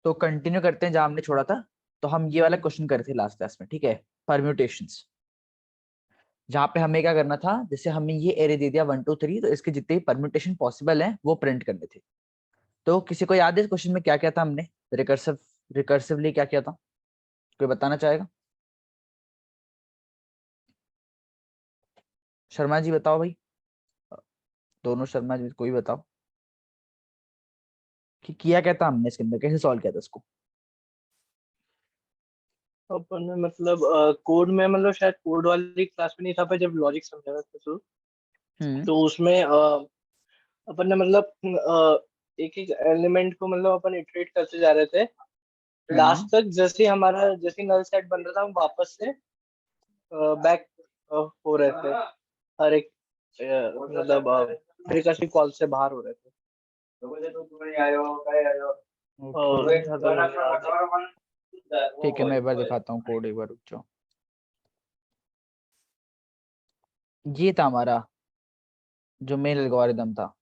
तो कंटिन्यू करते हैं जहां हमने छोड़ा था। तो हम ये वाला क्वेश्चन करे थे लास्ट क्लास में, ठीक है, परम्यूटेशंस, जहाँ पे हमें क्या करना था, जैसे हमें ये एरे दे दिया 1 2 3, तो इसके जितने भी परम्यूटेशन पॉसिबल हैं वो प्रिंट करने थे। तो किसी को याद है इस क्वेश्चन में क्या क्या था हमने रिकर्सिवली क्या किया था? कोई बताना चाहेगा? शर्मा जी बताओ भाई, दोनों शर्मा जी कोई बताओ कि किया क्या था हमने इसके अंदर, कैसे सॉल्व किया था इसको? अपन ने मतलब कोड में, मतलब शायद कोड वाली क्लास में नहीं था, पर जब लॉजिक समझा रहा था तो उसमें अपन ने मतलब एक एक एलिमेंट को मतलब अपन इटरेट करते जा रहे थे लास्ट तक। जैसे ही हमारा जैसे नल सेट बन रहा था, हम वापस से बैक हो रहे थे, हर एक मतलब फ्रीक्वेंसी कॉल से बाहर हो रहे थे। ठीक है, मैं एक बार दिखाता हूँ कोड, एक बार रुक जाओ। ये था हमारा जो मेन एल्गोरिदम था,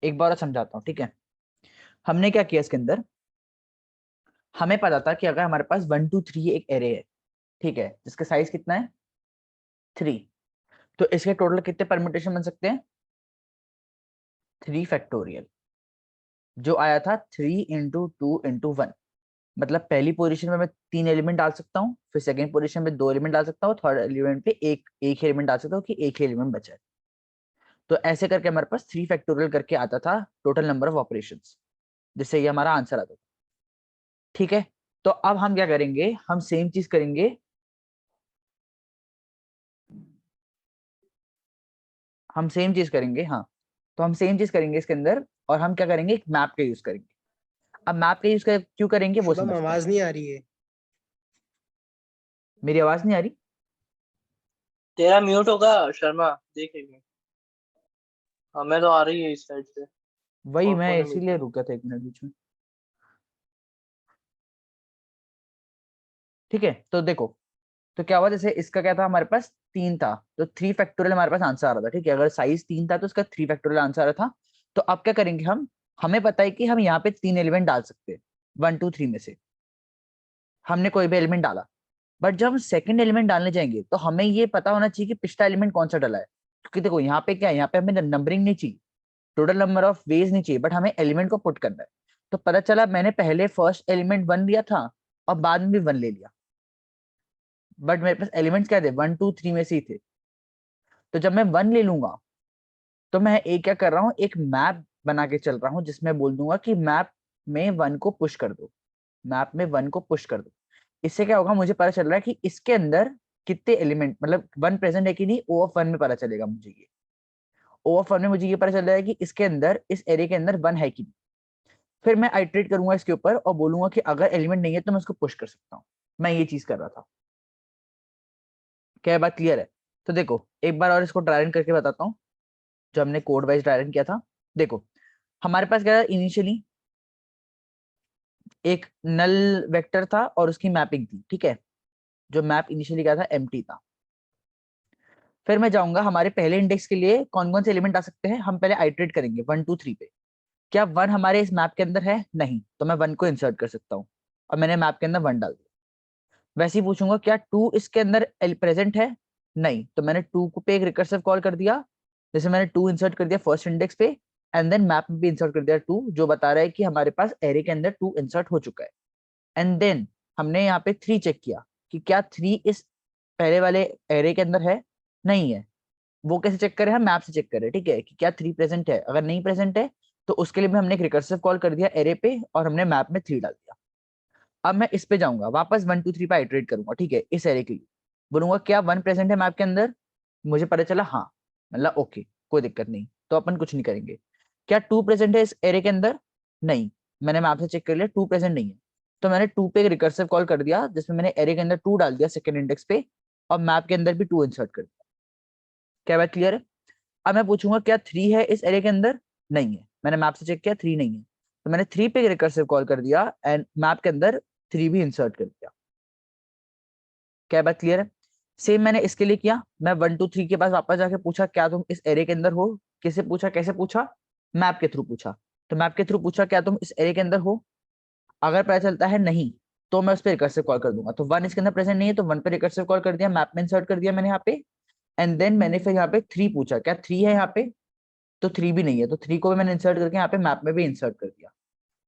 एक बार और समझाता हूँ, ठीक है। हमने क्या किया इसके अंदर, हमें पता था कि अगर हमारे पास 1 2 3 एक एरे है, ठीक है, जिसका साइज कितना है 3, तो इसके टोटल कितने परम्यूटेशन बन सकते हैं? 3 फैक्टोरियल, जो आया था 3 इंटू 2 इंटू 1। मतलब पहली पोजीशन में मैं 3 एलिमेंट डाल सकता हूँ, फिर सेकंड पोजीशन में 2 एलिमेंट डाल सकता हूँ, थर्ड एलिमेंट पे एक एक एलिमेंट डाल सकता हूँ कि एक ही एलिमेंट बचा है। तो ऐसे करके हमारे पास 3 फैक्टोरियल करके आता था टोटल नंबर ऑफ ऑपरेशंस, जिससे ये हमारा आंसर आता था। ठीक है, तो अब हम क्या करेंगे, हम सेम चीज करेंगे, हम सेम चीज करेंगे, हाँ। तो हम सेम चीज करेंगे इसके अंदर, और हम क्या करेंगे, एक मैप का यूज करेंगे। अब मैप का यूज क्यों करेंगे वो शुभम समझते हैं। आवाज नहीं आ रही है। मेरी आवाज नहीं आ रही? तेरा म्यूट होगा शर्मा, देख लेंगे। हमें तो आ रही है इस साइड से। वही और मैं कौन है म्यूट? इसीलिए रुका था 1 मिनट बीच में। ठीक है, तो देखो, तो क्या हुआ, जैसे इसका क्या था, हमारे पास 3 था, तो 3 फैक्टोरियल हमारे पास आंसर आ रहा था, ठीक है। अगर साइज 3 था तो इसका 3 फैक्टोरियल आंसर आ रहा था। तो अब क्या करेंगे हम, हमें पता है कि हम यहाँ पे 3 एलिमेंट डाल सकते हैं 1 2 3 में से। हमने कोई भी एलिमेंट डाला, बट जब हम सेकंड एलिमेंट डालने जाएंगे तो हमें ये पता होना चाहिए कि पिछला एलिमेंट कौन सा डाला है। क्योंकि देखो यहाँ पे क्या है, यहाँ पे हमें नंबरिंग नहीं चाहिए, टोटल नंबर ऑफ वेज नहीं चाहिए, बट हमें एलिमेंट को पुट करना है। तो पता चला मैंने पहले फर्स्ट एलिमेंट 1 लिया था और बाद में भी 1 ले लिया, बट मेरे पास एलिमेंट्स क्या थे, 1 2 3 में से ही थे। तो जब मैं 1 ले लूंगा, तो मैं एक क्या कर रहा हूँ, एक मैप बना के चल रहा हूँ, जिसमें बोल दूंगा कि मैप में 1 को पुश कर दो, मैप में 1 को पुश कर दो। इससे क्या होगा, मुझे पता चल रहा है कि इसके अंदर कितने एलिमेंट, मतलब 1 प्रेजेंट है कि नहीं, ओ ऑफ 1 में पता चलेगा मुझे। ये ओ ऑफ 1 में मुझे ये पता चल रहा है कि इसके अंदर, इस एरे के अंदर 1 है कि नहीं। फिर मैं आइटरेट करूंगा इसके ऊपर और बोलूंगा कि अगर एलिमेंट नहीं है तो मैं उसको पुश कर सकता हूँ। मैं ये चीज कर रहा था। क्या ये बात क्लियर है? तो देखो एक बार और इसको ट्राई रन करके बताता हूँ, जो हमने कोड वाइज ट्राई रन किया था। देखो हमारे पास क्या था, इनिशियली एक नल वेक्टर था और उसकी मैपिंग थी, ठीक है। जो मैप इनिशियली क्या था, एम्प्टी था। फिर मैं जाऊंगा हमारे पहले इंडेक्स के लिए कौन कौन से एलिमेंट आ सकते हैं, हम पहले आइटरेट करेंगे 1 2 3 पे। क्या 1 हमारे इस मैप के अंदर है? नहीं, तो मैं 1 को इंसर्ट कर सकता हूँ, और मैंने मैप के अंदर 1 डाल दिया। वैसे ही पूछूंगा क्या 2 इसके अंदर प्रेजेंट है? नहीं, तो मैंने 2 को पे एक रिकर्सिव कॉल कर दिया, जैसे मैंने 2 इंसर्ट कर दिया फर्स्ट इंडेक्स पे, एंड देन मैप में भी इंसर्ट कर दिया 2, जो बता रहा है कि हमारे पास एरे के अंदर 2 इंसर्ट हो चुका है। एंड देन हमने यहाँ पे 3 चेक किया कि क्या 3 इस पहले वाले एरे के अंदर है? नहीं है। वो कैसे चेक करें, हम मैप से चेक करें, ठीक है, कि क्या 3 प्रेजेंट है। अगर नहीं प्रेजेंट है तो उसके लिए भी हमने एक रिकर्सिव कॉल कर दिया एरे पे, और हमने मैप में 3 डाल दिया। अब मैं इस पे जाऊंगा, वापस 1 2 3 पे आइटरेट करूंगा, ठीक है, इस एरे के लिए बोलूंगा क्या 1 प्रेजेंट है मैप के अंदर? मुझे पता चला हाँ, मतलब ओके, कोई दिक्कत नहीं, तो अपन कुछ नहीं करेंगे। क्या 2 प्रेजेंट है इस एरे के अंदर? नहीं, मैंने मैप से चेक कर लिया 2 प्रेजेंट नहीं है। तो मैंने 2 पे एक रिकर्सिव कॉल कर दिया, जिसमें मैंने एरे के अंदर 2 डाल दिया सेकंड इंडेक्स पे, और मैप के अंदर भी 2 इंसर्ट कर दिया। क्या बात क्लियर है? अब मैं पूछूंगा क्या 3 है इस एरे के अंदर? नहीं है, मैंने मैप से चेक किया 3 नहीं है, तो मैंने 3 पे रिकर्सिव कॉल कर दिया एंड मैप के अंदर 3 भी इंसर्ट कर दिया। क्या बात क्लियर है? सेम मैंने इसके लिए किया, मैं 1 2 3 के पास वापस जाके पूछा क्या तुम इस एरे के अंदर हो? किसे पूछा, कैसे पूछा? मैप के थ्रू पूछा। तो मैप के थ्रू पूछा क्या तुम इस एरे के अंदर हो? अगर पता चलता है नहीं तो मैं उस पर रिकर्सिव कॉल कर दूंगा। तो 1 इसके अंदर प्रेजेंट नहीं है तो 1 पे रिकर्सिव कॉल कर दिया, मैप में इंसर्ट कर दिया मैंने यहाँ पे। एंड देन मैंने फिर यहाँ पे 3 पूछा, क्या 3 है यहाँ पे? तो 3 भी नहीं है, तो 3 को भी मैंने इंसर्ट करके यहाँ पे मैप में भी इंसर्ट कर दिया।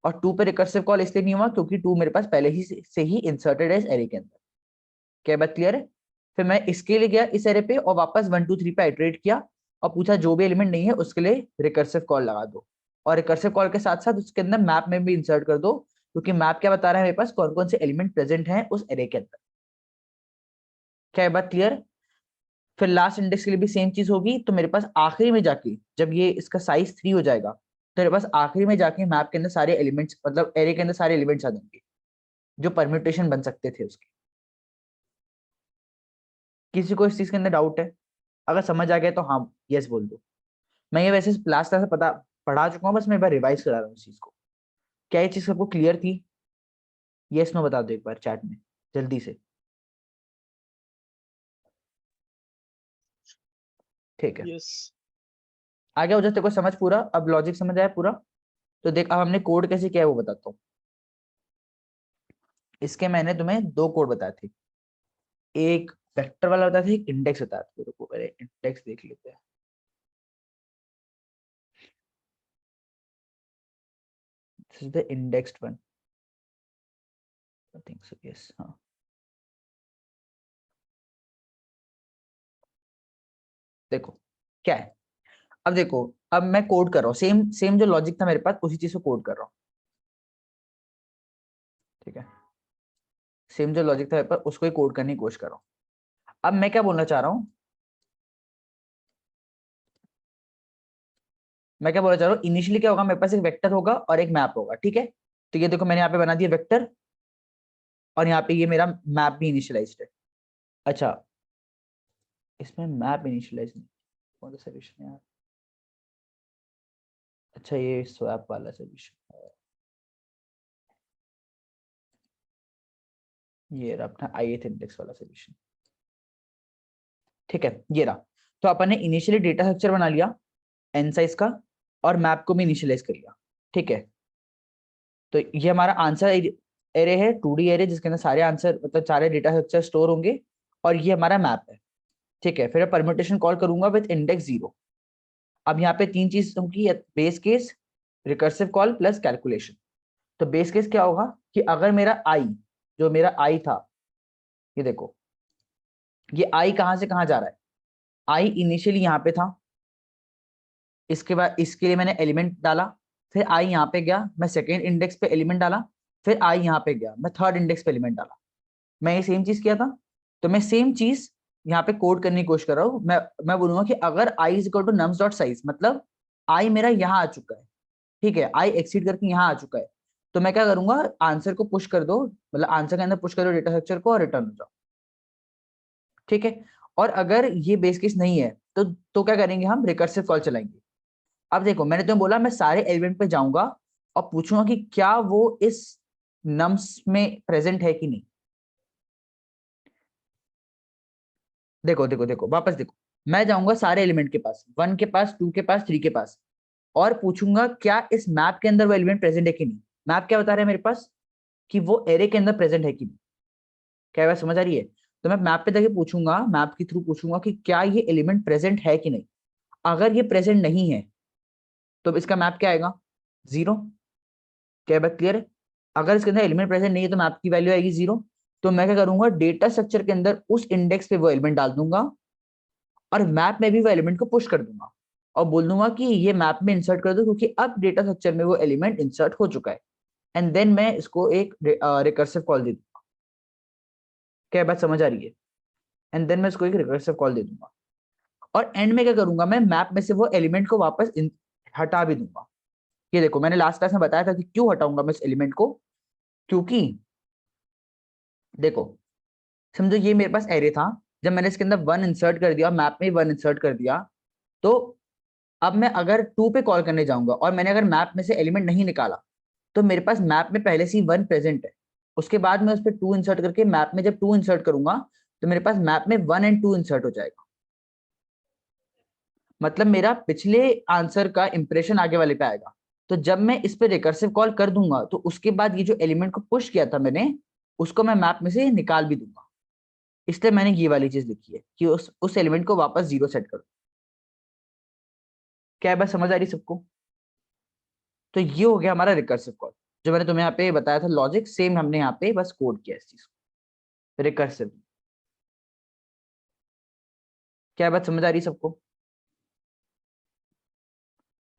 और 2 पे रिकर्सिव कॉल इसलिए नहीं हुआ क्योंकि 2 मेरे पास पहले ही से ही इंसर्टेड है इस एरे के अंदर। क्या बात क्लियर है? फिर मैं इसके लिए गया इस एरे पे और वापस 1 2 3 पे आइटरेट किया और पूछा जो भी एलिमेंट नहीं है उसके लिए रिकर्सिव कॉल लगा दो। और रिकर्सिव कॉल के साथ साथ उसके अंदर मैप में भी इंसर्ट कर दो, क्योंकि मैप क्या बता रहा है मेरे पास कौन कौन से एलिमेंट प्रेजेंट हैं उस एरे के अंदर। क्या बात क्लियर? फिर लास्ट इंडेक्स के लिए भी सेम चीज होगी। तो मेरे पास आखिरी में जाके जब ये इसका साइज 3 हो जाएगा तो मेरे पास आखिरी में जाके मैप के अंदर सारे एलिमेंट्स, मतलब एरे के अंदर सारे एलिमेंट्स आ जाएंगे जो परम्यूटेशन बन सकते थे उसके। किसी को इस चीज के अंदर डाउट है? अगर समझ आ गया तो हाँ यस बोल दो। मैं ये वैसे लास्ट क्लास से पता पढ़ा चुका हूँ, बस मैं एक बार रिवाइज करा रहा हूँ इस चीज को। क्या ये चीज सबको क्लियर थी? यस नो बता दो एक बार चैट में जल्दी से। ठीक है, यस। आगे हो जाते को समझ पूरा, अब लॉजिक समझ आया पूरा। तो देख अब हमने कोड कैसे किया है वो बताता हूँ। इसके मैंने तुम्हें 2 कोड बताए थे, एक वेक्टर वाला बताया था, एक इंडेक्स बताया था। रुको पहले इंडेक्स देख लेते हैं। This is the indexed one, I think so yes. हाँ देखो क्या है, अब देखो अब मैं कोड कर रहा हूँ सेम सेम जो लॉजिक था मेरे पास उसी चीज को कोड कर रहा हूँ। ठीक है, सेम जो लॉजिक था मेरे पास उसको ही कोड करने की कोशिश कर रहा हूँ। अब मैं क्या बोलना चाह रहा हूँ, मैं क्या बोलना चाह रहा हूँ, इनिशियली क्या होगा, मेरे पास एक वेक्टर होगा और एक मैप होगा। ठीक है, तो ये देखो मैंने यहाँ पे बना दिया वेक्टर और यहाँ पे ये मेरा मैप भी इनिशियलाइज्ड है। अच्छा, इसमें मैप इनिशियलाइज नहीं, कौन सा सोल्यूशन है यार? अच्छा ये स्वैप वाला सोल्यूशन है, ये रहा अपना ith इंडेक्स वाला सोल्यूशन। ठीक है, ये रहा। तो अपन ने इनिशियली डेटा स्ट्रक्चर बना लिया एन साइज का और मैप को भी इनिशियलाइज कर लिया। ठीक है, तो ये हमारा आंसर एरे है, 2D एरे जिसके अंदर सारे आंसर मतलब सारे डेटा स्ट्रक्चर स्टोर होंगे। और ये हमारा मैप है। ठीक है, फिर परम्यूटेशन कॉल करूंगा विद इंडेक्स 0। अब यहाँ पे 3 चीज होंगी, base case, recursive call plus calculation. तो बेस केस क्या होगा कि अगर मेरा आई, जो मेरा आई था, ये देखो ये आई कहां से कहां जा रहा है, आई इनिशियली यहाँ पे था, इसके बाद इसके लिए मैंने एलिमेंट डाला, फिर आई यहाँ पे गया, मैं सेकेंड इंडेक्स पे एलिमेंट डाला, फिर आई यहाँ पे गया, मैं थर्ड इंडेक्स पे एलिमेंट डाला। मैं ये सेम चीज किया था, तो मैं सेम चीज यहाँ पे कोड करने की कोशिश कर रहा हूँ। मैं बोलूंगा कि अगर I is equal to nums dot size, मतलब आई मेरा यहाँ आ चुका है। ठीक है, आई एक्सीड करके यहाँ आ चुका है, तो मैं क्या करूंगा, आंसर को पुश कर दो, मतलब आंसर के अंदर पुश कर दो डेटा स्ट्रक्चर को और रिटर्न हो जाओ। ठीक है, और अगर ये बेस केस नहीं है तो क्या करेंगे, हम रिकर्सिव कॉल चलाएंगे। अब देखो मैंने तुम्हें बोला मैं सारे एलिमेंट पे जाऊंगा और पूछूंगा कि क्या वो इस नम्स में प्रेजेंट है कि नहीं। देखो देखो देखो वापस देखो, मैं जाऊंगा सारे एलिमेंट के पास, 1 के पास, 2 के पास, 3 के पास, और पूछूंगा क्या इस मैप के अंदर वो एलिमेंट प्रेजेंट है कि नहीं। मैप क्या बता रहा है मेरे पास कि वो एरे के अंदर प्रेजेंट है कि नहीं। क्या बात समझ आ रही है? तो मैं मैप पे जाके पूछूंगा, मैप के थ्रू पूछूंगा कि क्या ये एलिमेंट प्रेजेंट है कि नहीं। अगर ये प्रेजेंट नहीं है तो इसका मैप क्या आएगा, 0। क्या बात क्लियर है? अगर इसके अंदर एलिमेंट प्रेजेंट नहीं है तो मैप की वैल्यू आएगी 0। तो मैं क्या करूंगा, डेटा स्ट्रक्चर के अंदर उस इंडेक्स पे वो एलिमेंट डाल दूंगा और मैप में भी वो एलिमेंट को पुश कर दूंगा और बोल दूंगा कि ये मैप में इंसर्ट कर दो, क्योंकि अब डेटा स्ट्रक्चर में वो एलिमेंट इंसर्ट हो चुका है। एंड देन मैं इसको एक रिकर्सिव कॉल दे दूंगा। क्या बात समझ आ रही है? एंड देन मैं इसको एक रिकर्सिव कॉल दे दूंगा और एंड में क्या करूंगा, मैं मैप में से वो एलिमेंट को वापस हटा भी दूंगा। ये देखो मैंने लास्ट क्लास में बताया था कि क्यों हटाऊंगा मैं इस एलिमेंट को, क्योंकि देखो समझो ये मेरे पास एरे था, जब मैंने इसके अंदर 1 इंसर्ट कर दिया, मैप में 1 इंसर्ट कर दिया, तो अब मैं अगर 2 पे कॉल करने जाऊंगा और मैंने अगर मैप में से एलिमेंट नहीं निकाला तो मेरे पास मैप में पहले से ही 1 प्रेजेंट है। उसके बाद मैं उस पर 2 इंसर्ट करके मैप में जब 2 इंसर्ट करूंगा तो मेरे पास मैप में 1 एंड 2 इंसर्ट हो जाएगा। मतलब मेरा पिछले आंसर का इंप्रेशन आगे वाले पे आएगा। तो जब मैं इस पे रिकर्सिव कॉल कर दूंगा तो उसके बाद ये जो एलिमेंट को पुश किया था मैंने, उसको मैं मैप में से निकाल भी दूंगा। इसलिए मैंने ये वाली चीज लिखी है कि उस एलिमेंट को वापस 0 सेट करो। क्या बात समझ आ रही सबको? तो ये हो गया हमारा रिकर्सिव कॉल, जो मैंने तुम्हें यहाँ पे बताया था लॉजिक, सेम हमने यहाँ पे बस कोड किया इस चीज को रिकर्सिव। क्या बात समझ आ रही सबको?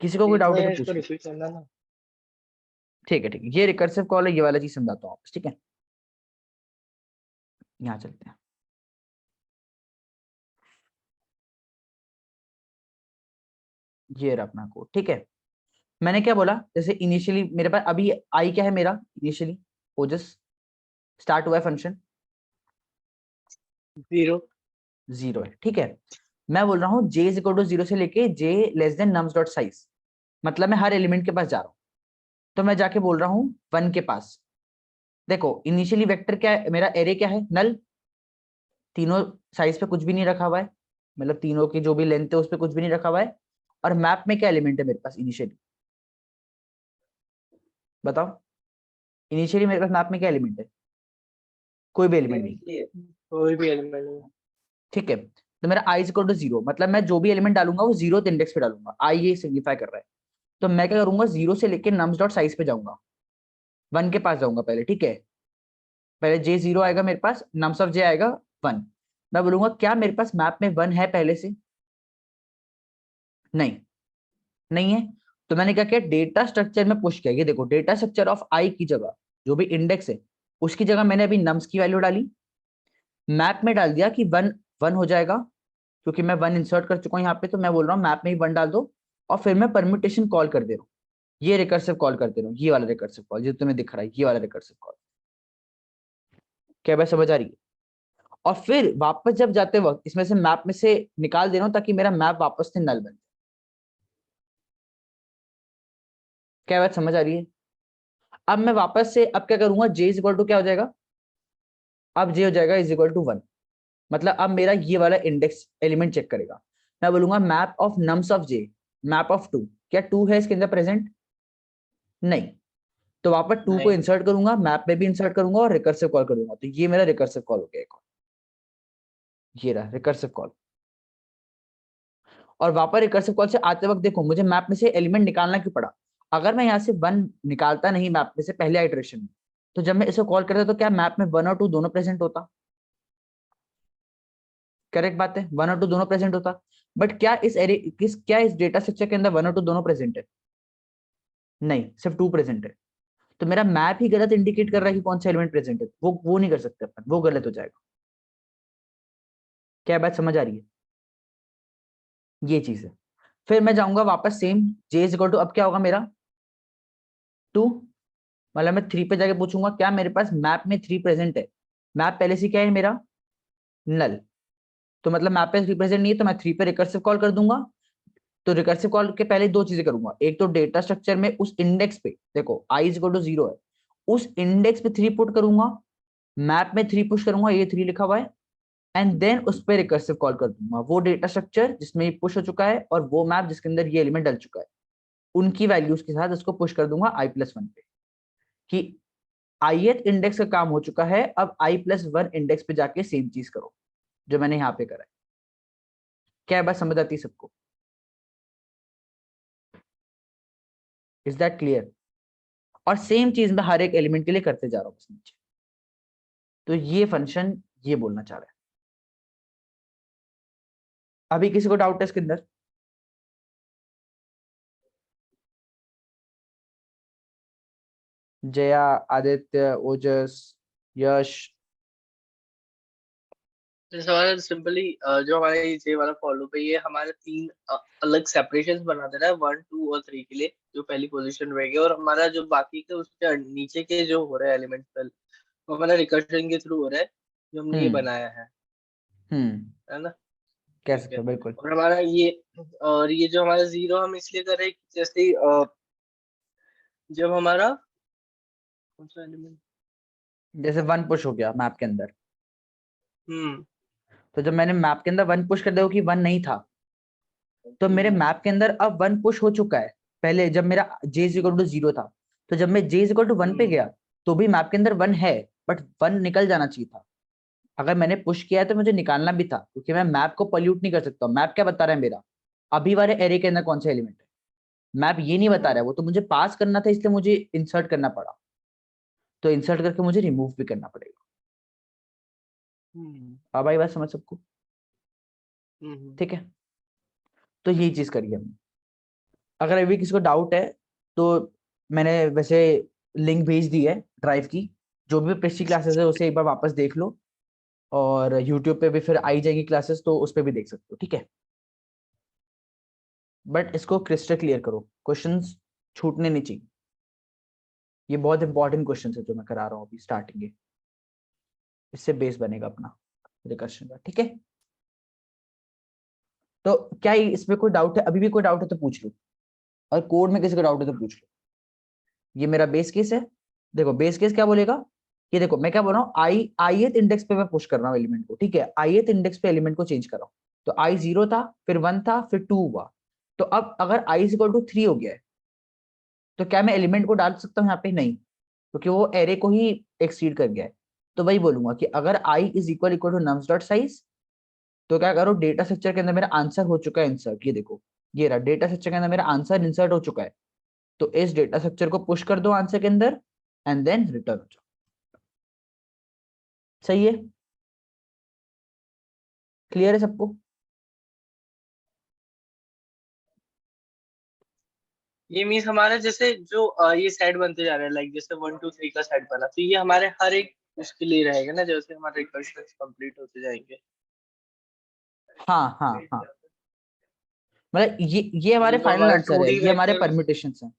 किसी को कोई एक डाउट बार है तो इसको पूछ लो। रिपीट करना ना। ठीक है ठीक है, ये रिकर्सिव कॉल है, ये वाला चीज समझाता हूँ आपको, ठीक है। यहाँ चलते हैं। ये रहा अपना कोड, ठीक है। मैंने क्या बोला, जैसे इनिशियली मेरे पास अभी आई क्या है मेरा इनिशियली, ओजस स्टार्ट हुआ है फंक्शन 0। 0 है, ठीक है। मैं बोल रहा हूँ j इज इक्वल टू 0 से लेके j less than nums dot size, मतलब मैं हर एलिमेंट के पास जा रहा हूँ। तो मैं जाके बोल रहा हूँ 1 के पास, देखो इनिशियली वेक्टर क्या है मेरा, एरे क्या है, नल, तीनों साइज पे कुछ भी नहीं रखा हुआ है, मतलब तीनों की जो भी लेंथ है उस पर कुछ भी नहीं रखा हुआ है। और मैप में क्या एलिमेंट है मेरे पास इनिशियली, बताओ। इनिशियली मेरे पास मैप में क्या एलिमेंट है, कोई भी एलिमेंट नहीं, कोई भी एलिमेंट नहीं। ठीक है। तो मेरा आई इक्वल टू 0, मतलब मैं जो भी एलिमेंट डालूंगा वो 0 इंडेक्स पे डालूंगा, आई ये सिग्निफाई कर रहा है। तो मैं क्या करूंगा, 0 से लेके नम्स डॉट साइज पे जाऊंगा, 1 के पास जाऊंगा पहले, ठीक है। पहले जे 0 आएगा मेरे पास, नम्स ऑफ जे आएगा 1। मैं बोलूंगा क्या मेरे पास मैप में 1 है पहले से, नहीं, नहीं है। तो मैंने क्या किया, डेटा स्ट्रक्चर में पुश किया, ये देखो डेटा स्ट्रक्चर ऑफ आई की जगह जो भी इंडेक्स है उसकी जगह मैंने अभी नम्स की वैल्यू डाली, मैप में डाल दिया कि 1 1 हो जाएगा, क्योंकि मैं 1 इंसर्ट कर चुका हूं यहाँ पे। तो मैं बोल रहा हूँ मैप में ही 1 डाल दो, और फिर मैं परम्यूटेशन कॉल कर दे रहा हूँ, ये रिकर्सिव कॉल करते रहो, ये वाला रिकर्सिव कॉल जो तुम्हें दिख रहा है, ये वाला रिकर्सिव कॉल। क्या बात समझ आ रही है? और फिर वापस जब जाते वक्त इसमें से मैप में से निकाल दे रहा हूं ताकि मेरा मैप वापस से नल बन जाए। क्या बात समझ आ रही है? अब मैं वापस से अब क्या करूंगा, जे इज इक्वल टू क्या हो जाएगा, अब जे हो जाएगा इज इक्वल टू 1, मतलब अब मेरा ये वाला इंडेक्स एलिमेंट चेक करेगा। मैं बोलूंगा map of nums of J, map of 2, क्या 2 है इसके अंदर प्रेजेंट, नहीं। तो वापस 2 को नहीं। इंसर्ट करूंगा, मैप में भी इंसर्ट करूंगा और रिकर्सिव कॉल करूंगा, तो ये मेरा रिकर्सिव कॉल हो गया एक और, ये रहा रिकर्सिव कॉल। और वापस रिकर्सिव कॉल से आते वक्त देखो मुझे मैप में से एलिमेंट निकालना क्यों पड़ा, अगर मैं यहाँ से 1 निकालता नहीं मैप में से पहले आइटरेशन में, तो जब मैं इसे कॉल करता तो क्या मैप में 1 और 2 दोनों प्रेजेंट होता, करेक्ट बात है, 1 और 2 दोनों प्रेजेंट होता। बट क्या इस एरे क्या इस डेटा स्ट्रक्चर के अंदर 1 और 2 दोनों प्रेजेंट है, नहीं, सिर्फ 2 प्रेजेंट है। तो मेरा मैप ही गलत इंडिकेट कर रहा है कि कौन सा एलिमेंट प्रेजेंट है, वो नहीं कर सकते अपन, वो गलत हो जाएगा। क्या बात समझ आ रही है? ये चीज है। फिर मैं जाऊंगा वापस same, j is equal to अब क्या होगा मेरा 2, मतलब मैं 3 पे जाके पूछूंगा क्या मेरे पास मैप में 3 प्रेजेंट है, मैप पहले से क्या है मेरा नल, तो मतलब मैप पे 3 प्रेजेंट नहीं है, तो मैं 3 पे रिकर्सिव कॉल कर दूंगा। तो रिकर्सिव कॉल के पहले 2 चीजें करूंगा, एक तो डेटा स्ट्रक्चर में उस इंडेक्स पे देखो आई इज इक्वल टू 0 है, उस इंडेक्स पे 3 पुट करूंगा, मैप में 3 पुश करूंगा, ये 3 लिखा हुआ है, एंड देन उस पर रिकर्सिव कॉल कर दूंगा वो डेटा स्ट्रक्चर जिसमें ये पुश हो चुका है और वो मैप जिसके अंदर ये एलिमेंट डल चुका है, उनकी वैल्यूज के साथ उसको पुश कर दूंगा i+1 पे, कि ith इंडेक्स का काम हो चुका है, अब i+1 इंडेक्स पे जाके सेम चीज करो जो मैंने यहाँ पे करा है। क्या बात समझ आती है सबको? Is that clear? और सेम चीज मैं हर एक एलिमेंट के लिए करते जा रहा हूँ बस नीचे। तो ये फंक्शन ये बोलना चाह रहा है। अभी किसी को डाउट है इसके अंदर? जया, आदित्य, ओजस, यश। जैसे हमारा सिंपली जो हमारा ये वाला फॉलो पे ये हमारे 3 अलग सेपरेशन बना दे रहा है 1 2 और 3 के लिए, जो पहली पोजीशन रहेगी, और हमारा जो बाकी के उसके नीचे के जो हो रहा है एलिमेंटल, वो हमारा रिकर्जन के थ्रू हो रहा है, जो हमने ये हम्म बनाया हम्म है ना। कह ठीक सकते है। हो बिल्कुल। और हमारा ये, और ये जो हमारा 0 हम इसलिए कर रहे हैं कि जैसे जब हमारा कौन सा एलिमेंट। जैसे 1 पुश हो गया मैप के अंदर, हम्म तो जब मैंने मैप के अंदर 1 पुश कर दिया कि 1 नहीं था, तो मेरे हम्म मैप के अंदर अब 1 पुश हो चुका है, पहले जब मेरा j इज इक्वल टू 0 था, तो जब मैं j इज इक्वल टू 1 पे गया तो भी मैप के अंदर 1 है, बट 1 निकल जाना चाहिए था। अगर मैंने पुश किया है तो मुझे निकालना भी था, क्योंकि मैं मैप को पॉल्यूट नहीं कर सकता। मैप क्या बता रहा है मेरा, अभी वाले एरे के अंदर कौन सा एलिमेंट है, मैप ये नहीं बता रहा है, वो तो मुझे पास करना था, इसलिए मुझे इंसर्ट करना पड़ा। तो इंसर्ट करके मुझे रिमूव भी करना पड़ेगा। अब आई बात समझ सबको? ठीक है, तो यही चीज करी हमने। अगर अभी किसी को डाउट है तो मैंने वैसे लिंक भेज दी है ड्राइव की, जो भी पिछली क्लासेस है उसे एक बार वापस देख लो, और यूट्यूब पे भी फिर आई जाएगी क्लासेस, तो उस पर भी देख सकते हो, ठीक है। बट इसको क्रिस्टल क्लियर करो, क्वेश्चंस छूटने नहीं चाहिए। ये बहुत इंपॉर्टेंट क्वेश्चन है जो मैं करा रहा हूँ अभी स्टार्टिंग है, इससे बेस बनेगा अपना रिकर्शन का, ठीक है। तो क्या इसमें कोई डाउट है? अभी भी कोई डाउट है तो पूछ लो, और कोड में किसी को डाउट है तो पूछ लो। ये मेरा बेस केस है। देखो बेस केस क्या बोलेगा, ये देखो मैं क्या बोल रहा हूँ, ith इंडेक्स पे मैं पुश कर रहा हूँ एलिमेंट को, ठीक है। ith इंडेक्स पे एलिमेंट को चेंज कर रहा हूँ। तो i 0 था, फिर 1 था, फिर 2 हुआ। तो अब अगर i इक्वल टू 3 हो गया है, तो क्या मैं एलिमेंट को डाल सकता हूँ यहाँ पे? नहीं, क्योंकि वो एरे को ही एक्सीड कर गया है। तो वही बोलूंगा कि अगर i is equal equal to nums dot size, तो क्या करो, डेटा स्ट्रक्चर के अंदर मेरा आंसर हो चुका है इंसर्ट। ये देखो, ये रहा डेटा स्ट्रक्चर के अंदर मेरा आंसर इंसर्ट हो चुका है। तो इस डेटा स्ट्रक्चर को पुश कर दो आंसर के अंदर, एंड देन रिटर्न हो जाओ। सही है? क्लियर है सबको? ये मीन्स हमारा जैसे जो ये सेट बनते जा रहे हैं, लाइक जैसे 1 2 3 का सेट बना, तो ये हमारे हर एक उसके लिए रहेगा ना, जैसे हमारे रिकर्शन कंप्लीट होते जाएंगे। हाँ हाँ हाँ, मतलब ये हमारे मतलब फाइनल हमारा आंसर टू है, डी ये हमारे वेक्टर परम्यूटेशन है।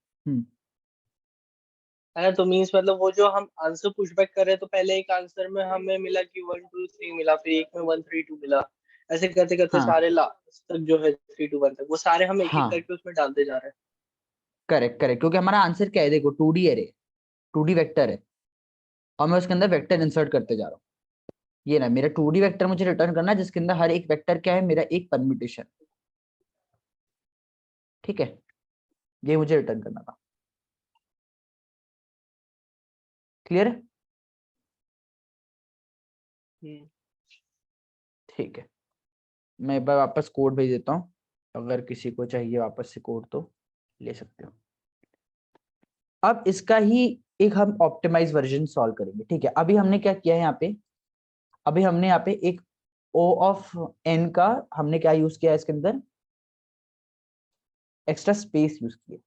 है ना, तो मीन्स मतलब वो जो हम आंसर पुशबैक कर रहे हैं, तो पहले एक आंसर में हमें मिला कि 1 2 3 मिला, फिर एक में 1 3 2 मिला, ऐसे करते करते हाँ सारे लास्ट तक जो है 3 2 1 तक, वो सारे हम एक एक हाँ, करके उसमें डालते जा रहे हैं। करेक्ट करेक्ट, क्योंकि हमारा आंसर क्या है, देखो 2D एरे, 2D वेक्टर है, और मैं उसके अंदर वेक्टर इंसर्ट करते जा रहा हूँ। ये ना, मेरा 2D वेक्टर मुझे रिटर्न करना है, जिसके अंदर हर एक वेक्टर क्या है, मेरा एक परम्यूटेशन। ठीक है, ये मुझे रिटर्न करना था। क्लियर है? हम्म। ठीक है, मैं एक बार वापस कोड भेज देता हूँ, अगर किसी को चाहिए वापस से कोड तो ले सकते हो। अब इसका ही एक हम ऑप्टिमाइज वर्जन सॉल्व करेंगे, ठीक है। अभी हमने क्या किया है यहाँ पे, अभी हमने यहाँ पे एक O ऑफ n का हमने क्या यूज किया है इसके अंदर, एक्स्ट्रा स्पेस यूज किया,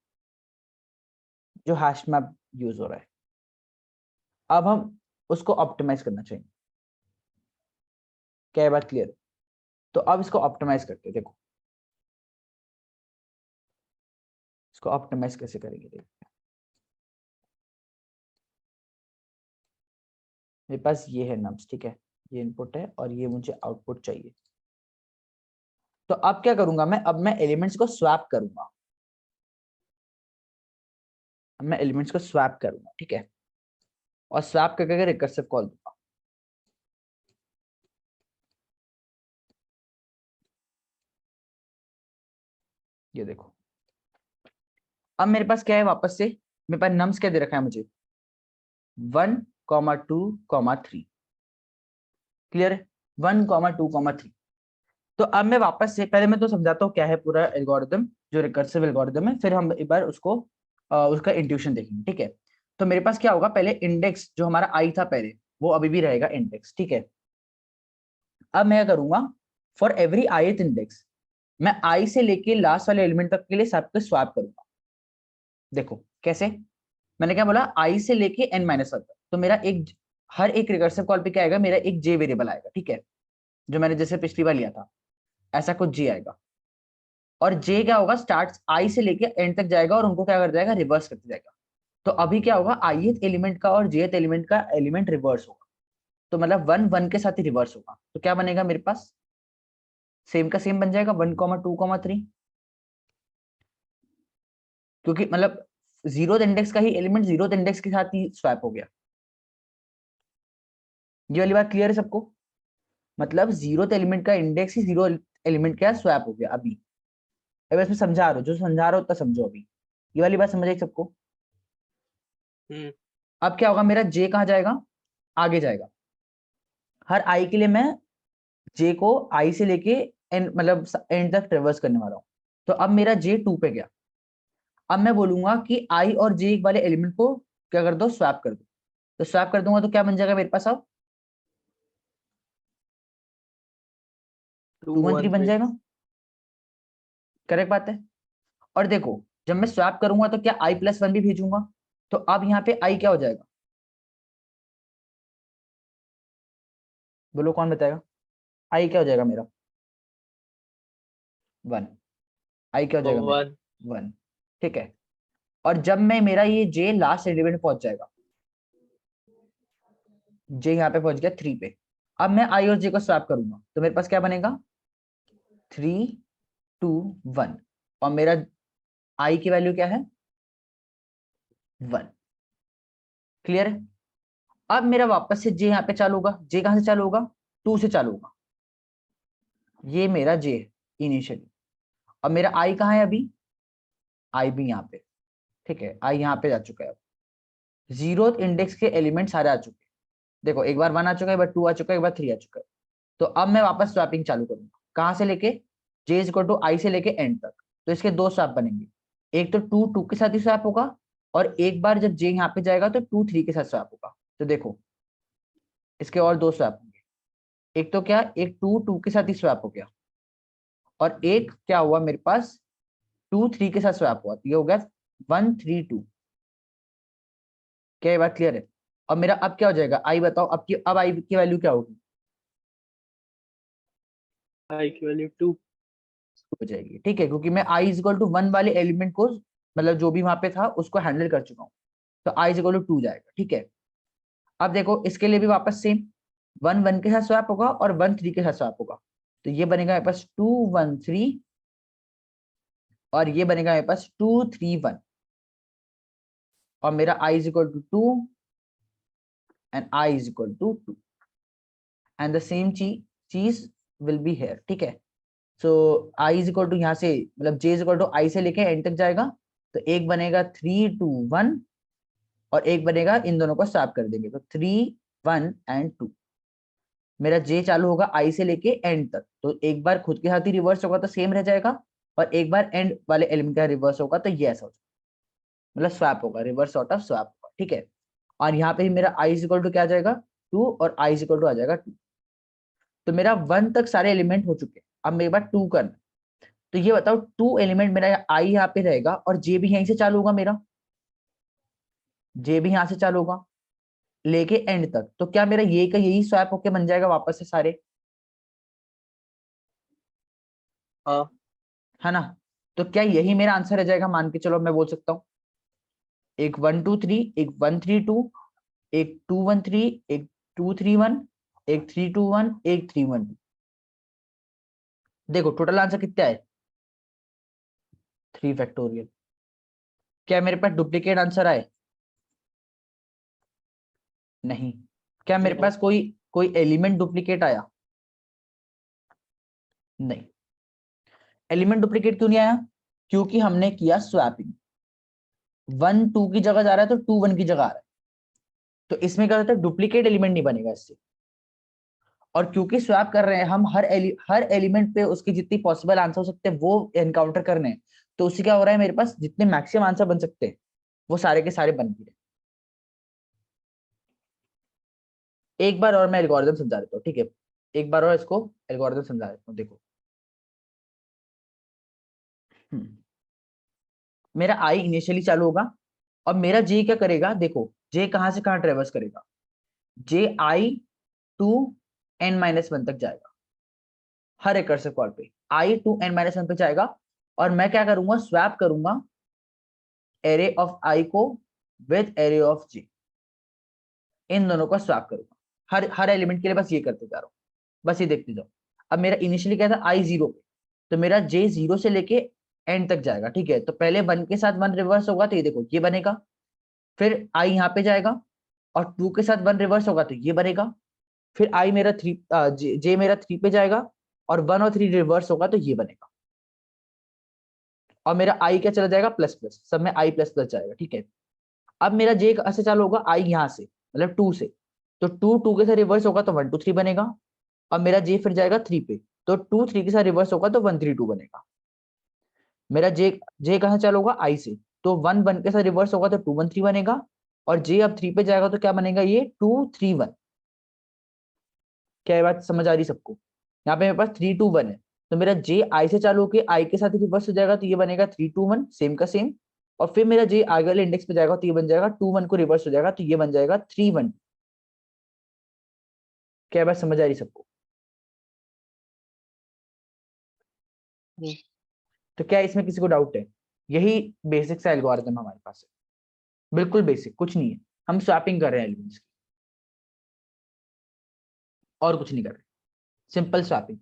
जो हैश मैप यूज हो रहा है। अब हम उसको ऑप्टिमाइज करना चाहिए। क्या ये बात क्लियर है? तो अब इसको ऑप्टिमाइज करते हैं, देखो इसको ऑप्टिमाइज कैसे करेंगे, देखो मेरे पास ये है नम्स, ठीक है, ये इनपुट है और ये मुझे आउटपुट चाहिए। तो अब क्या करूंगा मैं, अब मैं एलिमेंट्स को स्वैप करूंगा, अब मैं एलिमेंट्स को स्वैप करूंगा, ठीक है, और स्वैप करके रिकर्सिव कॉल दूंगा। ये देखो, अब मेरे पास क्या है वापस से, मेरे पास नम्स क्या दे रखा है मुझे, 1 2 3। क्लियर है? 1 2 3। तो अब मैं वापस से, पहले मैं तो समझाता हूँ क्या है पूरा एल्गोरिदम, जो रिकर्सिव एल्गोरिदम है, फिर हम एक बार उसको उसका इंट्यूशन देखेंगे, ठीक है। तो मेरे पास क्या होगा, पहले इंडेक्स जो हमारा आई था पहले, वो अभी भी रहेगा इंडेक्स, ठीक है। अब मैं क्या करूंगा, फॉर एवरी ith इंडेक्स मैं आई से लेके लास्ट वाले एलिमेंट तक के लिए सबको स्वैप करूंगा। देखो कैसे, मैंने क्या बोला, आई से लेके n-1 तक, तो मेरा एक, हर एक रिकर्सिव कॉल पे क्या आएगा, मेरा एक j वेरिएबल आएगा, ठीक है, जो मैंने जैसे पिछली बार लिया था, ऐसा कुछ j आएगा। और j क्या होगा, स्टार्ट आई से लेके एंड तक जाएगा और उनको क्या कर जाएगा, रिवर्स करते जाएगा। तो अभी क्या होगा, ith एलिमेंट का और jth एलिमेंट का एलिमेंट रिवर्स होगा, तो मतलब 1 1 के साथ ही रिवर्स होगा। तो क्या बनेगा मेरे पास, सेम का सेम बन जाएगा, 1 2 3, क्योंकि मतलब जीरो इंडेक्स का ही एलिमेंट जीरो इंडेक्स के साथ ही स्वैप हो गया। ये वाली बात क्लियर है सबको? मतलब जीरो एलिमेंट का इंडेक्स ही जीरो एलिमेंट का स्वैप हो गया अभी। अब इसमें समझा रहा हूँ, जो समझा रहा हूँ उतना समझो अभी। ये वाली बात समझ आई सबको? अब क्या होगा, मेरा जे कहाँ जाएगा, आगे जाएगा। हर आई के लिए मैं जे को आई से लेके एन मतलब एंड तक ट्रेवर्स करने वाला हूँ। तो अब मेरा जे 2 पे गया। अब मैं बोलूंगा कि आई और जे वाले एलिमेंट को क्या कर दो, स्वैप कर दो। तो स्वैप कर दूंगा तो क्या बन जाएगा मेरे पास, अब 2 2 1 3 1 बन 3 जाएगा। करेक्ट बात है। और देखो जब मैं स्वैप करूंगा तो क्या आई प्लस वन भी भेजूंगा, तो अब यहाँ पे आई क्या हो जाएगा, बोलो कौन बताएगा, आई क्या हो जाएगा मेरा, 1। आई क्या हो जाएगा मेरा, 1 1। ठीक है। और जब मैं मेरा ये जे लास्ट एलिमेंट में पहुंच जाएगा, जे यहाँ पे पहुंच गया 3 पे, अब मैं आई और जे को स्वैप करूंगा तो मेरे पास क्या बनेगा, 3 2 1। और मेरा आई की वैल्यू क्या है, 1। क्लियर है। अब मेरा वापस से जे यहाँ पे चालू होगा, जे कहां से चालू होगा, 2 से चालू होगा। ये मेरा जे है इनिशियली। अब मेरा आई कहाँ है अभी, आई भी यहाँ पे। ठीक है, आई यहाँ पे जा चुका है। अब जीरो इंडेक्स के एलिमेंट सारे आ चुके हैं। देखो एक बार 1 आ चुका है, एक बार 2 आ चुका है, एक बार 3 आ चुका है। तो अब मैं वापस स्वैपिंग चालू करूंगा, कहां से लेके, J is equal to I से लेके एंड तक। तो इसके दो स्वैप बनेंगे, एक तो 2 2 के साथ ही स्वैप होगा, और एक बार जब जे यहाँ पे जाएगा तो 2 3 के साथ स्वैप होगा। तो देखो इसके और दो स्वैप होंगे, एक तो क्या, एक 2 2 के साथ ही स्वैप हो गया, और एक क्या हुआ मेरे पास, 2 3 के साथ स्वैप हुआ, तो ये हो गया 1 3 2। क्या ये बात क्लियर है। और मेरा अब क्या हो जाएगा, आई बताओ अब आई की वैल्यू क्या होगी, आई की वैल्यू 2। हो जाएगी। ठीक है, क्योंकि मैं आई इज इक्वल टू 1 वाले एलिमेंट को, मतलब जो भी वहां पे था उसको हैंडल कर चुका हूँ। तो आई इज इक्वल टू 2 जाएगा। ठीक है। अब देखो इसके लिए भी वापस सेम, 1 1 के साथ स्वैप होगा और 1 3 के साथ स्वैप होगा। तो ये बनेगा मेरे पास 2 1 3, और ये बनेगा मेरे पास 2 3 1। और मेरा I is equal to 2 and I is equal to 2, and the same चीज विल बी हेयर। ठीक है। So I is equal to यहाँ से, मतलब J is equal to I से लेके एंड तक जाएगा। तो एक बनेगा 3 2 1, और एक बनेगा, इन दोनों को स्वैप कर देंगे तो 3 1 एंड 2। मेरा जे चालू होगा आई से लेके एंड तक, तो एक बार खुद के साथ ही रिवर्स होगा तो सेम रह जाएगा, और एक बार एंड वाले एलिमेंट का रिवर्स होगा तो ये ऐसा हो जाएगा, मतलब स्वैप होगा, रिवर्स सॉर्ट ऑफ स्वैप होगा। ठीक है। और यहाँ पे भी मेरा आई इज इक्वल टू क्या आ जाएगा, 2, और आई इज इक्वल टू आ जाएगा 2। तो मेरा 1 तक सारे एलिमेंट हो चुके हैं, अब मेरे पास 2 करना। तो ये बताओ 2 एलिमेंट मेरा आई यहाँ पे रहेगा और जे भी यहीं से चालू होगा, मेरा जे भी यहाँ से चालू होगा लेके एंड तक। तो क्या मेरा ये का यही स्वैप होके बन जाएगा वापस से सारे, हाँ है ना। तो क्या यही मेरा आंसर रह जाएगा, मान के चलो मैं बोल सकता हूँ, एक 1 2 3, एक 1 3 2, एक 2 1 3, एक 2 3 1, एक 3 2 1, एक 3 1 2। देखो टोटल आंसर कितना है, 3 फैक्टोरियल। क्या मेरे पास डुप्लीकेट आंसर आए, नहीं। क्या मेरे नो। पास कोई कोई एलिमेंट डुप्लीकेट आया, नहीं। एलिमेंट डुप्लीकेट क्यों नहीं आया, क्योंकि हमने किया स्वैपिंग। 1 2 की जगह जा रहा है तो 2 1 की जगह आ रहा है। तो इसमें क्या होता है, डुप्लीकेट एलिमेंट नहीं बनेगा इससे। और क्योंकि स्वैप कर रहे हैं हम, हर एलिमेंट पे उसकी जितनी पॉसिबल आंसर हो सकते हैं वो एनकाउंटर करने हैं। तो उससे क्या हो रहा है, मेरे पास जितने मैक्सिमम आंसर बन सकते हैं वो सारे के सारे बन भी रहे। एक बार और मैं एल्गोरिथम समझा देता हूँ, ठीक है। एक बार और इसको एल्गोरिथम समझा देता हूँ, देखो। हम्म, मेरा आई इनिशियली चालू होगा, और मेरा जे क्या करेगा, देखो जे कहां से कहां ट्रेवर्स करेगा, जे आई टू n-1 तक जाएगा। हर एक कर्सर कॉल पे आई टू n-1 पे जाएगा। और मैं क्या करूंगा, स्वैप करूंगा एरे ऑफ आई को विद एरे ऑफ जे, इन दोनों को स्वैप करूंगा। हर हर एलिमेंट के लिए बस ये करते जा रहा हूँ, बस ये देखते जाओ। अब मेरा इनिशियली क्या था, आई 0 पे, तो मेरा जे 0 से लेके एंड तक जाएगा। ठीक है, तो पहले 1 के साथ 1 रिवर्स होगा तो ये देखो ये बनेगा। फिर आई यहाँ पे जाएगा, और 2 के साथ 1 रिवर्स होगा तो ये बनेगा। फिर आई मेरा 3, जे मेरा 3 पे जाएगा, और 1 और 3 रिवर्स होगा तो ये बनेगा। और मेरा आई क्या चला जाएगा, प्लस प्लस, सब में आई प्लस प्लस जाएगा, ठीक है। अब मेरा जे ऐसे चालू होगा, आई यहाँ से मतलब 2 से, तो 2 2 के साथ रिवर्स होगा तो 1 2 3 बनेगा। अब मेरा जे फिर जाएगा 3 पे, तो 2 3 के साथ रिवर्स होगा तो 1 3 2 बनेगा। मेरा जे जे कहाँ चालू होगा, आई से, तो 1 1 के साथ रिवर्स होगा तो 2 1 3 बनेगा। और जे अब 3 पे जाएगा तो क्या बनेगा, ये 2 3 1। क्या ये बात समझ आ रही सबको? यहाँ पे मेरे पास 3 2 1 है, तो मेरा जे आई से चालू होकर आई के साथ रिवर्स हो जाएगा तो ये बनेगा 3 2 1, सेम का सेम। और फिर मेरा जे आगे वाले इंडेक्स पे जाएगा तो ये बन जाएगा 2 1 को रिवर्स हो जाएगा तो ये बन जाएगा 3 1। क्या बात समझ आ रही सबको? तो क्या इसमें किसी को डाउट है? यही बेसिक सा एल्गोरिथम हमारे पास है, बिल्कुल बेसिक, कुछ नहीं है। हम स्वैपिंग कर रहे हैं एलिमेंट्स की, और कुछ नहीं कर रहे, सिंपल स्वैपिंग।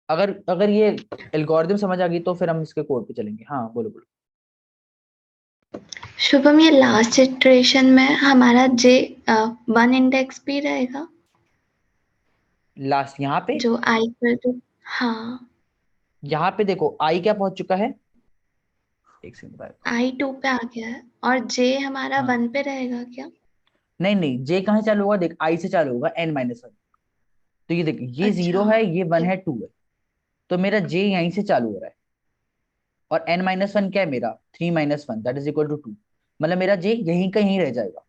अगर अगर ये एल्गोरिथम समझ आ गई तो फिर हम इसके कोड पे चलेंगे। हाँ बोलो बोलो। शुभम, ये लास्ट इटरेशन में हमारा जे 1 इंडेक्स भी रहेगा लास्ट यहाँ पे, जो आई पर तो, हाँ यहाँ पे देखो आई क्या पहुंच चुका है, एक सेकंड बताओ। आई 2 पे आ गया है, और जे हमारा हाँ 1 पे रहेगा क्या? नहीं नहीं, जे कहाँ चालू होगा, देख आई से चालू होगा n माइनस वन। तो ये देख, ये अच्छा 0 है, ये 1 ठीक। है, 2 है, तो मेरा जे यहीं से चालू हो रहा है। और n माइनस वन क्या है मेरा, 3 minus one that is equal to 2। मतलब मेरा जे यहीं का यहीं रह जाएगा,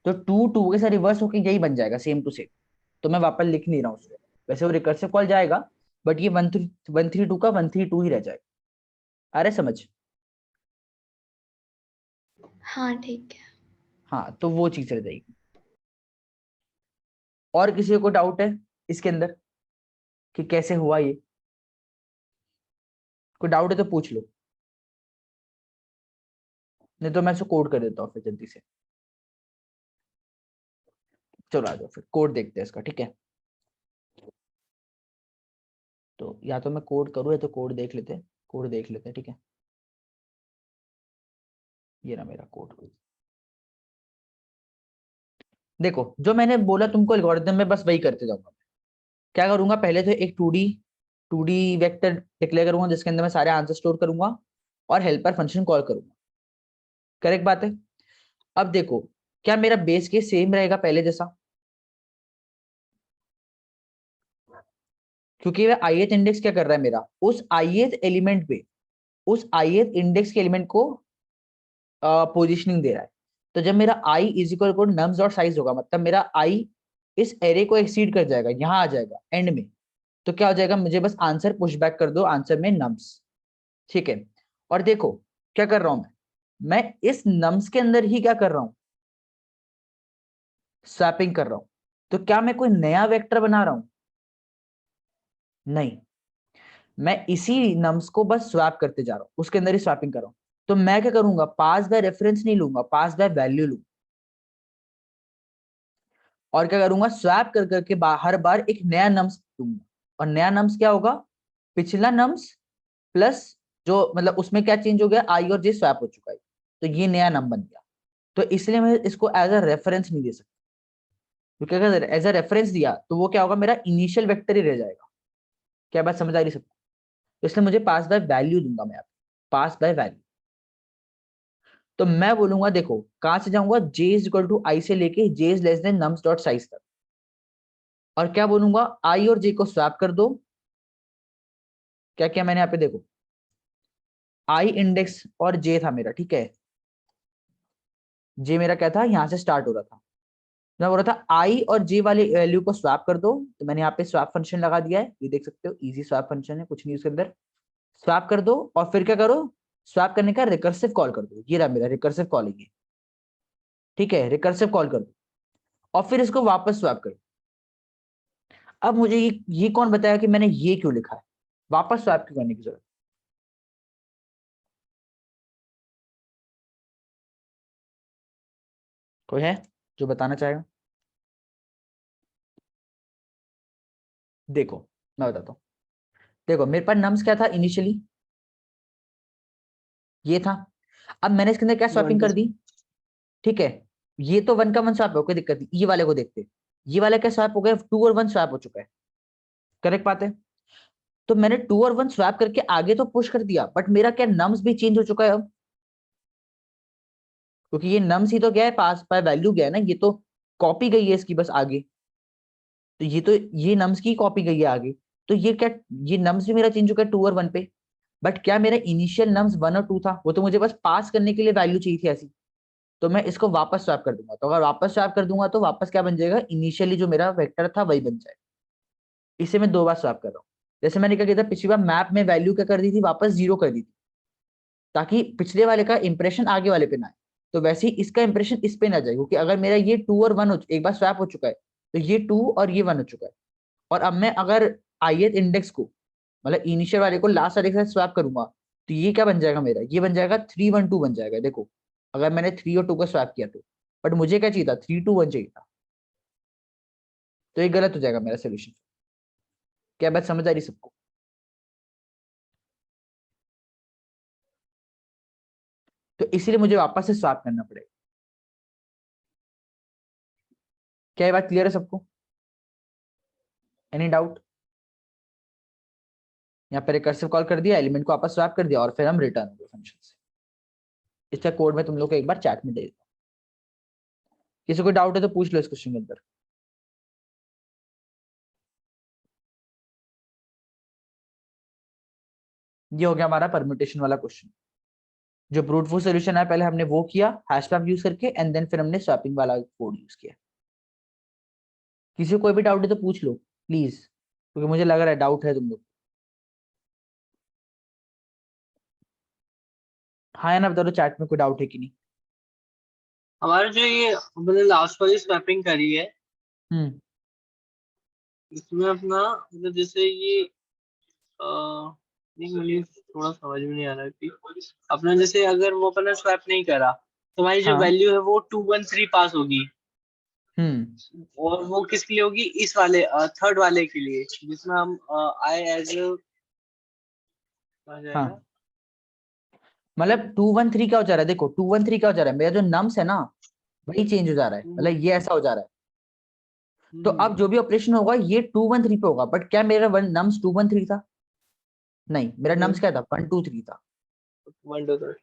तो 2 2 के साथ रिवर्स होकर यही बन जाएगा, सेम टू सेम। तो मैं वापस लिख नहीं रहा हूँ उसको, वैसे वो रिकर्सिव कॉल जाएगा, बट ये 1 3 2 का 1 3 2 ही रह जाएगा। अरे समझ? हाँ ठीक है। हाँ तो वो चीज रह जाएगी। और किसी को डाउट है इसके अंदर कि कैसे हुआ ये? कोई डाउट है तो पूछ लो, नहीं तो मैं इसको कोड कर देता हूँ फिर जल्दी से। चलो आ जाओ फिर कोड देखते हैं इसका, ठीक है। तो या तो मैं कोड करूँ या तो कोड देख लेते हैं, कोड देख लेते हैं, ठीक है। ये ना मेरा कोड, देखो जो मैंने बोला तुमको एल्गोरिथम में, बस वही करते जाऊंगा। क्या करूंगा, पहले तो एक 2D वेक्टर डिक्लेयर करूंगा जिसके अंदर मैं सारे आंसर स्टोर करूंगा और हेल्पर फंक्शन कॉल करूंगा। करेक्ट बात है। अब देखो, क्या मेरा बेस केस सेम रहेगा पहले जैसा? क्योंकि वह ith इंडेक्स क्या कर रहा है मेरा, उस ith एलिमेंट पे, उस ith इंडेक्स के एलिमेंट को पोजिशनिंग दे रहा है। तो जब मेरा i is equal to nums dot size होगा, मतलब मेरा i इस एरे को एक्सीड कर जाएगा, यहां आ जाएगा एंड में, तो क्या हो जाएगा, मुझे बस आंसर पुश बैक कर दो, आंसर में नम्स, ठीक है। और देखो क्या कर रहा हूं मैं इस नम्स के अंदर ही क्या कर रहा हूं, स्वैपिंग कर रहा हूं। तो क्या मैं कोई नया वेक्टर बना रहा हूं? नहीं, मैं इसी नम्स को बस स्वैप करते जा रहा हूं, उसके अंदर ही स्वैपिंग कर रहा हूं। तो मैं क्या करूंगा, पास बाय रेफरेंस नहीं लूंगा, पास बाय वैल्यू लूंगा। और क्या करूंगा, स्वैप कर करके हर बार एक नया नम्स दूंगा। और नया नम्स क्या होगा, पिछला नम्स प्लस जो, मतलब उसमें क्या चेंज हो गया, आई और जे स्वैप हो चुका है, तो ये नया नम बन गया। तो इसलिए मैं इसको एज अ रेफरेंस नहीं दे सकता, क्योंकि अगर एज अ रेफरेंस दिया तो वो क्या होगा, मेरा इनिशियल वेक्टर ही रह जाएगा। क्या बात समझ आ रही सबको? तो इसलिए मुझे पास बाय वैल्यू दूंगा मैं, पास बाय वैल्यू। तो मैं बोलूंगा, देखो कहां से जाऊंगा, J is equal to I से लेके J is less than nums dot size तक। और क्या बोलूंगा, आई और जे को स्वैप कर दो। क्या क्या मैंने यहाँ पे देखो, आई इंडेक्स और जे था मेरा, ठीक है। जे मेरा क्या था, यहां से स्टार्ट हो रहा था। मैं बोल रहा था आई और जे वाली वैल्यू को स्वैप कर दो, तो मैंने यहाँ पे स्वैप फंक्शन लगा दिया है, ये देख सकते हो, इजी स्वैप फंक्शन है, कुछ नहीं उसके अंदर। स्वैप कर दो और फिर क्या करो, स्वैप करने का रिकर्सिव कॉल कर दो, ये रहा मेरा रिकर्सिव कॉल है ये, ठीक है। रिकर्सिव कॉल कर दो और फिर इसको वापस स्वैप कर दो। अब मुझे ये कौन बताया कि मैंने ये क्यों लिखा है, वापस स्वैप क्यों करने की जरूरत? कोई है जो बताना चाहेगा? देखो मैं बताता हूँ, देखो मेरे पास नम्स क्या था इनिशियली, ये था। अब मैंने इसके अंदर क्या वन स्वैपिंग टू कर दी, ठीक है। ये तो 1 का 1 स्वैप है, कोई दिक्कत नहीं, ये वाले को देखते, ये वाला क्या स्वैप हो गया, 2 और 1 स्वैप हो चुका है। करेक्ट बात है। तो मैंने 2 और 1 स्वैप करके आगे तो पुश कर दिया, बट मेरा क्या नम्स भी चेंज हो चुका है अब, क्योंकि ये नम्स ही तो गया है, पास बाय वैल्यू गया है ना, ये तो कॉपी गई है इसकी बस आगे, तो ये नम्स की कॉपी गई है आगे। तो ये क्या, ये नम्स भी मेरा चेंज हो गया 2 और 1 पे, बट क्या मेरा इनिशियल नम्स 1 और 2 था, वो तो मुझे बस पास करने के लिए वैल्यू चाहिए थी ऐसी, तो मैं इसको वापस स्वैप कर दूंगा। तो अगर वापस स्वैप कर दूंगा तो वापस क्या बन जाएगा, इनिशियली जो मेरा वेक्टर था वही बन जाएगा। इसे मैं 2 बार स्वैप कर रहा हूँ। जैसे मैंने क्या किया था पिछली बार, मैप में वैल्यू क्या कर दी थी, वापस 0 कर दी थी, ताकि पिछले वाले का इंप्रेशन आगे वाले पे ना आए। तो वैसे ही इसका इंप्रेशन इस पे ना जाए, क्योंकि अगर मेरा ये 2 और 1 एक बार स्वैप हो चुका है, तो ये 2 और ये 1 हो चुका है। और अब मैं अगर ith इंडेक्स को, मतलब इनिशियल वाले को लास्ट वाले के साथ स्वैप करूंगा, तो ये क्या बन जाएगा मेरा, ये बन जाएगा 3 1 2 बन जाएगा। देखो, अगर मैंने 3 और 2 को स्वैप किया तो, बट मुझे क्या चाहिए था, 3 2 1 चाहिए था, तो ये गलत हो जाएगा मेरा सोल्यूशन। क्या बात समझ आ रही सबको? तो इसीलिए मुझे वापस से स्वैप करना पड़ेगा। क्या ये बात क्लियर है सबको? Any doubt? यहाँ पे रिकर्सिव कॉल कर दिया, एलिमेंट को वापस स्वैप कर दिया, और फिर हम रिटर्न हो गए फंक्शन से। इसका कोड में तुम लोग को एक बार चैट में दे देता हूँ। किसी को डाउट है तो पूछ लो इस क्वेश्चन के अंदर। ये हो गया हमारा परम्यूटेशन वाला क्वेश्चन। जो ब्रूट फोर्स सॉल्यूशन है पहले हमने वो किया हैश मैप यूज करके, एंड देन फिर हमने स्वैपिंग वाला कोड यूज किया। किसी को कोई भी डाउट है तो पूछ लो प्लीज, क्योंकि मुझे लग रहा है डाउट है तुम लोग। हाँ या ना बता दो चैट में कोई डाउट है कि नहीं। हमारा जो ये हमने लास्ट वाली स्वैपिंग करी है, हम्म इसमें अपना मतलब जैसे ये नहीं, मुझे थोड़ा समझ में नहीं आ रहा कि अपना जैसे अगर वो अपना स्वैप नहीं करा तो हमारी जो हाँ वैल्यू है वो 213 पास होगी, हम्म और वो किसके लिए होगी, इस वाले थर्ड वाले के लिए, जिसमें हम आई एज आ जाएगा। हाँ, मतलब 213 क्या हो जा रहा है, देखो 213 क्या हो जा रहा है, मेरा जो नम्स है ना वही चेंज हो जा रहा है, हम्म, मतलब ये ऐसा हो जा रहा है। तो हम्म, अब जो भी ऑपरेशन होगा ये 213 पे होगा, बट क्या मेरा वन नम्स 213 था? नहीं, मेरा नम्स क्या था, 123 था। 1 2 3।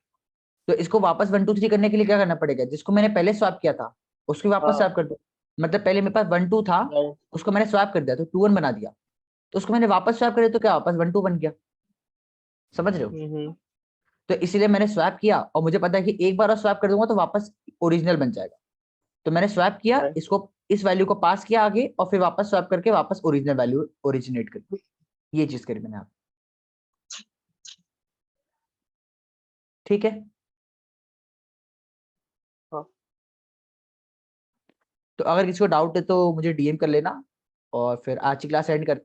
तो इसको वापस 123 करने के लिए क्या करना पड़ेगा, जिसको मैंने पहले स्वैप किया था उसको वापस हाँ, स्वैप कर दो। मतलब पहले मेरे पास 1 2 था, right। उसको मैंने स्वैप कर दिया तो 2 1 बना दिया, तो उसको मैंने वापस स्वैप कर दिया तो क्या वापस 1 2 बन गया। समझ रहे हो? हम्म, तो इसीलिए मैंने स्वैप किया, और मुझे पता है कि एक बार और स्वैप कर दूंगा तो वापस ओरिजिनल बन जाएगा। तो मैंने स्वैप किया right। इसको, इस वैल्यू को पास किया आगे, और फिर वापस स्वैप करके वापस ओरिजिनल वैल्यू ओरिजिनेट कर दी। ये चीज करी मैंने आप। ठीक है। हाँ। तो अगर किसी को डाउट है तो मुझे डीएम कर लेना, और फिर आज की क्लास एंड करते हैं।